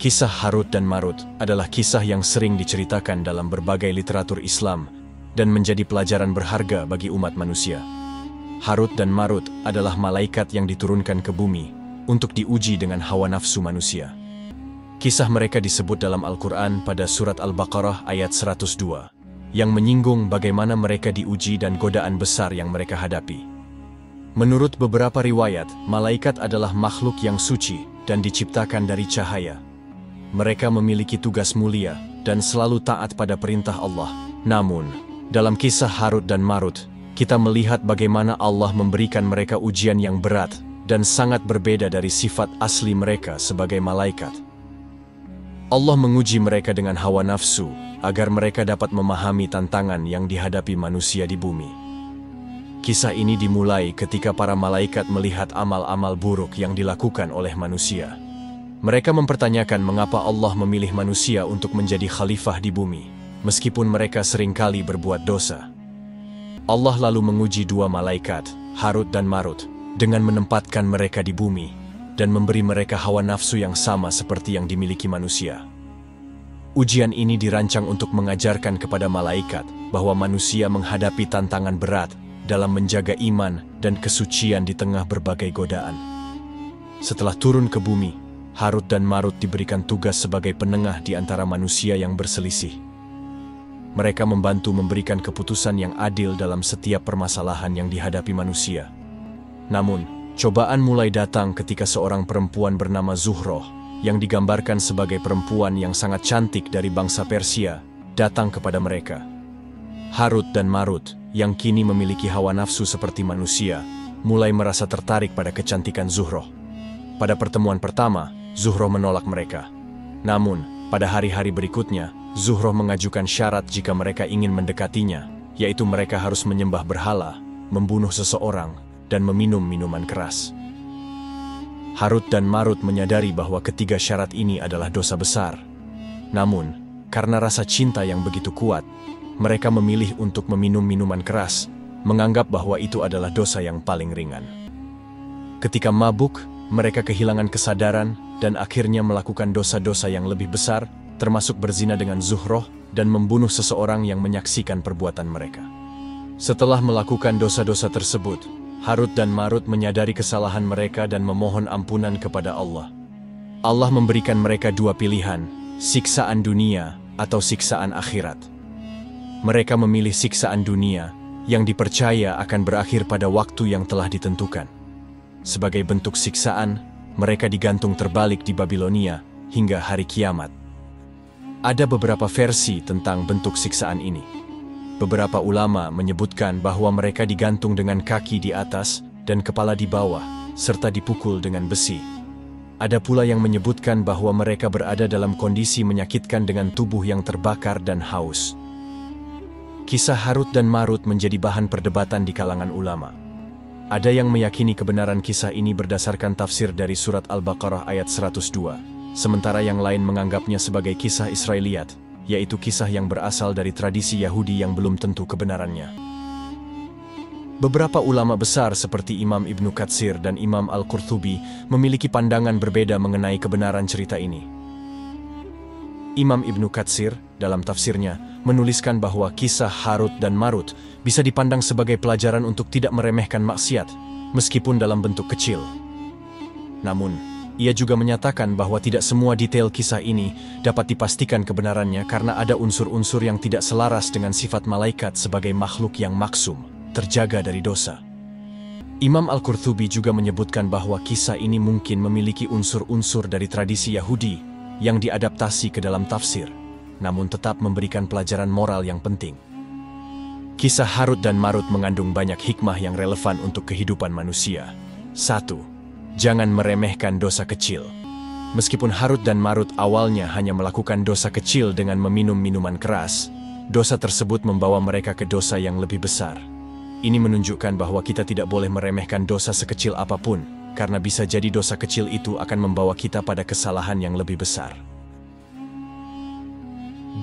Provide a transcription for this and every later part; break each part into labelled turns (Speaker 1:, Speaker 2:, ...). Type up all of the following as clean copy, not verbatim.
Speaker 1: Kisah Harut dan Marut adalah kisah yang sering diceritakan dalam berbagai literatur Islam dan menjadi pelajaran berharga bagi umat manusia. Harut dan Marut adalah malaikat yang diturunkan ke bumi untuk diuji dengan hawa nafsu manusia. Kisah mereka disebut dalam Al-Quran pada surat Al-Baqarah ayat 102, yang menyinggung bagaimana mereka diuji dan godaan besar yang mereka hadapi. Menurut beberapa riwayat, malaikat adalah makhluk yang suci dan diciptakan dari cahaya. Mereka memiliki tugas mulia dan selalu taat pada perintah Allah. Namun, dalam kisah Harut dan Marut, kita melihat bagaimana Allah memberikan mereka ujian yang berat dan sangat berbeda dari sifat asli mereka sebagai malaikat. Allah menguji mereka dengan hawa nafsu agar mereka dapat memahami tantangan yang dihadapi manusia di bumi. Kisah ini dimulai ketika para malaikat melihat amal-amal buruk yang dilakukan oleh manusia. Mereka mempertanyakan mengapa Allah memilih manusia untuk menjadi khalifah di bumi, meskipun mereka seringkali berbuat dosa. Allah lalu menguji dua malaikat, Harut dan Marut, dengan menempatkan mereka di bumi dan memberi mereka hawa nafsu yang sama seperti yang dimiliki manusia. Ujian ini dirancang untuk mengajarkan kepada malaikat bahwa manusia menghadapi tantangan berat dalam menjaga iman dan kesucian di tengah berbagai godaan. Setelah turun ke bumi, Harut dan Marut diberikan tugas sebagai penengah di antara manusia yang berselisih. Mereka membantu memberikan keputusan yang adil dalam setiap permasalahan yang dihadapi manusia. Namun, cobaan mulai datang ketika seorang perempuan bernama Zuhroh, yang digambarkan sebagai perempuan yang sangat cantik dari bangsa Persia, datang kepada mereka. Harut dan Marut, yang kini memiliki hawa nafsu seperti manusia, mulai merasa tertarik pada kecantikan Zuhroh. Pada pertemuan pertama, Zuhroh menolak mereka. Namun, pada hari-hari berikutnya, Zuhroh mengajukan syarat jika mereka ingin mendekatinya, yaitu mereka harus menyembah berhala, membunuh seseorang, dan meminum minuman keras. Harut dan Marut menyadari bahwa ketiga syarat ini adalah dosa besar. Namun, karena rasa cinta yang begitu kuat, mereka memilih untuk meminum minuman keras, menganggap bahwa itu adalah dosa yang paling ringan. Ketika mabuk, mereka kehilangan kesadaran dan akhirnya melakukan dosa-dosa yang lebih besar, termasuk berzina dengan Zuhroh dan membunuh seseorang yang menyaksikan perbuatan mereka. Setelah melakukan dosa-dosa tersebut, Harut dan Marut menyadari kesalahan mereka dan memohon ampunan kepada Allah. Allah memberikan mereka dua pilihan, siksaan dunia atau siksaan akhirat. Mereka memilih siksaan dunia yang dipercaya akan berakhir pada waktu yang telah ditentukan. Sebagai bentuk siksaan, mereka digantung terbalik di Babilonia hingga hari kiamat. Ada beberapa versi tentang bentuk siksaan ini. Beberapa ulama menyebutkan bahwa mereka digantung dengan kaki di atas dan kepala di bawah, serta dipukul dengan besi. Ada pula yang menyebutkan bahwa mereka berada dalam kondisi menyakitkan dengan tubuh yang terbakar dan haus. Kisah Harut dan Marut menjadi bahan perdebatan di kalangan ulama. Ada yang meyakini kebenaran kisah ini berdasarkan tafsir dari surat Al-Baqarah ayat 102, sementara yang lain menganggapnya sebagai kisah Israiliyat, yaitu kisah yang berasal dari tradisi Yahudi yang belum tentu kebenarannya. Beberapa ulama besar seperti Imam Ibnu Katsir dan Imam Al-Qurtubi memiliki pandangan berbeda mengenai kebenaran cerita ini. Imam Ibnu Katsir, dalam tafsirnya, menuliskan bahwa kisah Harut dan Marut bisa dipandang sebagai pelajaran untuk tidak meremehkan maksiat, meskipun dalam bentuk kecil. Namun, ia juga menyatakan bahwa tidak semua detail kisah ini dapat dipastikan kebenarannya karena ada unsur-unsur yang tidak selaras dengan sifat malaikat sebagai makhluk yang maksum, terjaga dari dosa. Imam Al-Qurtubi juga menyebutkan bahwa kisah ini mungkin memiliki unsur-unsur dari tradisi Yahudi yang diadaptasi ke dalam tafsir, namun tetap memberikan pelajaran moral yang penting. Kisah Harut dan Marut mengandung banyak hikmah yang relevan untuk kehidupan manusia. 1. Jangan meremehkan dosa kecil. Meskipun Harut dan Marut awalnya hanya melakukan dosa kecil dengan meminum minuman keras, dosa tersebut membawa mereka ke dosa yang lebih besar. Ini menunjukkan bahwa kita tidak boleh meremehkan dosa sekecil apapun, karena bisa jadi dosa kecil itu akan membawa kita pada kesalahan yang lebih besar.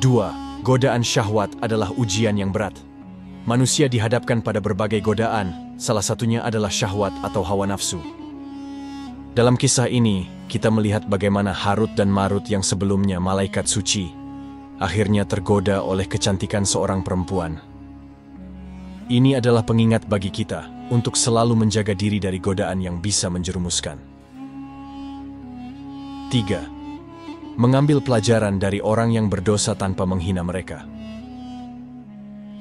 Speaker 1: 2. Godaan syahwat adalah ujian yang berat. Manusia dihadapkan pada berbagai godaan, salah satunya adalah syahwat atau hawa nafsu. Dalam kisah ini, kita melihat bagaimana Harut dan Marut yang sebelumnya malaikat suci, akhirnya tergoda oleh kecantikan seorang perempuan. Ini adalah pengingat bagi kita untuk selalu menjaga diri dari godaan yang bisa menjerumuskan. 3. Mengambil pelajaran dari orang yang berdosa tanpa menghina mereka.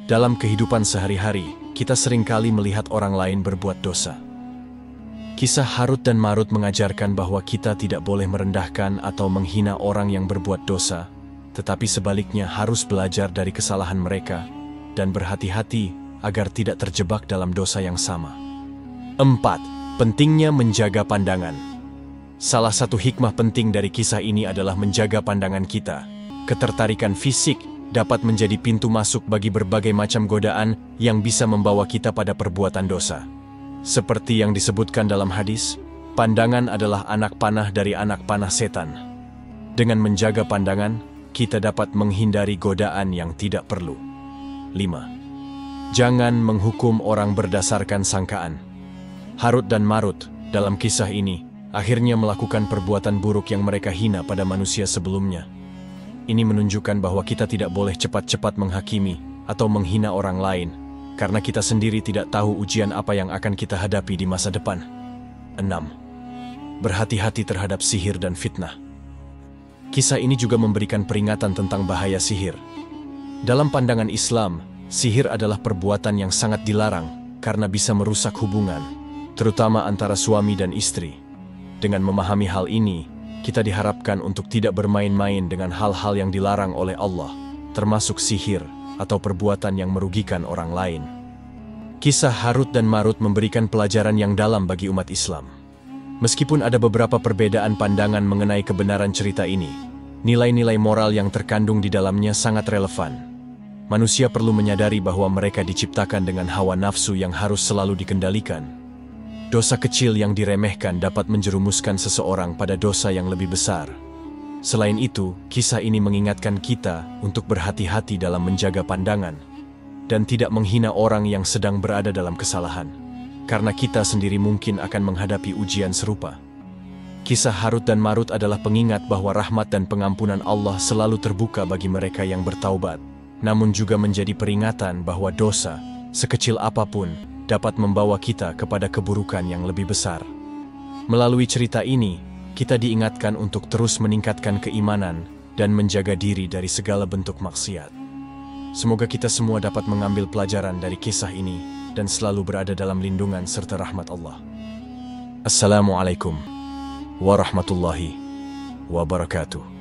Speaker 1: Dalam kehidupan sehari-hari, kita seringkali melihat orang lain berbuat dosa. Kisah Harut dan Marut mengajarkan bahwa kita tidak boleh merendahkan atau menghina orang yang berbuat dosa, tetapi sebaliknya harus belajar dari kesalahan mereka dan berhati-hati agar tidak terjebak dalam dosa yang sama. 4. Pentingnya menjaga pandangan. Salah satu hikmah penting dari kisah ini adalah menjaga pandangan kita. Ketertarikan fisik dapat menjadi pintu masuk bagi berbagai macam godaan yang bisa membawa kita pada perbuatan dosa. Seperti yang disebutkan dalam hadis, pandangan adalah anak panah dari anak panah setan. Dengan menjaga pandangan, kita dapat menghindari godaan yang tidak perlu. 5. Jangan menghukum orang berdasarkan sangkaan. Harut dan Marut dalam kisah ini akhirnya melakukan perbuatan buruk yang mereka hina pada manusia sebelumnya. Ini menunjukkan bahwa kita tidak boleh cepat-cepat menghakimi atau menghina orang lain, karena kita sendiri tidak tahu ujian apa yang akan kita hadapi di masa depan. 6. Berhati-hati terhadap sihir dan fitnah. Kisah ini juga memberikan peringatan tentang bahaya sihir. Dalam pandangan Islam, sihir adalah perbuatan yang sangat dilarang karena bisa merusak hubungan, terutama antara suami dan istri. Dengan memahami hal ini, kita diharapkan untuk tidak bermain-main dengan hal-hal yang dilarang oleh Allah, termasuk sihir atau perbuatan yang merugikan orang lain. Kisah Harut dan Marut memberikan pelajaran yang dalam bagi umat Islam. Meskipun ada beberapa perbedaan pandangan mengenai kebenaran cerita ini, nilai-nilai moral yang terkandung di dalamnya sangat relevan. Manusia perlu menyadari bahwa mereka diciptakan dengan hawa nafsu yang harus selalu dikendalikan. Dosa kecil yang diremehkan dapat menjerumuskan seseorang pada dosa yang lebih besar. Selain itu, kisah ini mengingatkan kita untuk berhati-hati dalam menjaga pandangan dan tidak menghina orang yang sedang berada dalam kesalahan, karena kita sendiri mungkin akan menghadapi ujian serupa. Kisah Harut dan Marut adalah pengingat bahwa rahmat dan pengampunan Allah selalu terbuka bagi mereka yang bertaubat, namun juga menjadi peringatan bahwa dosa, sekecil apapun, dapat membawa kita kepada keburukan yang lebih besar. Melalui cerita ini, kita diingatkan untuk terus meningkatkan keimanan dan menjaga diri dari segala bentuk maksiat. Semoga kita semua dapat mengambil pelajaran dari kisah ini dan selalu berada dalam lindungan serta rahmat Allah. Assalamualaikum warahmatullahi wabarakatuh.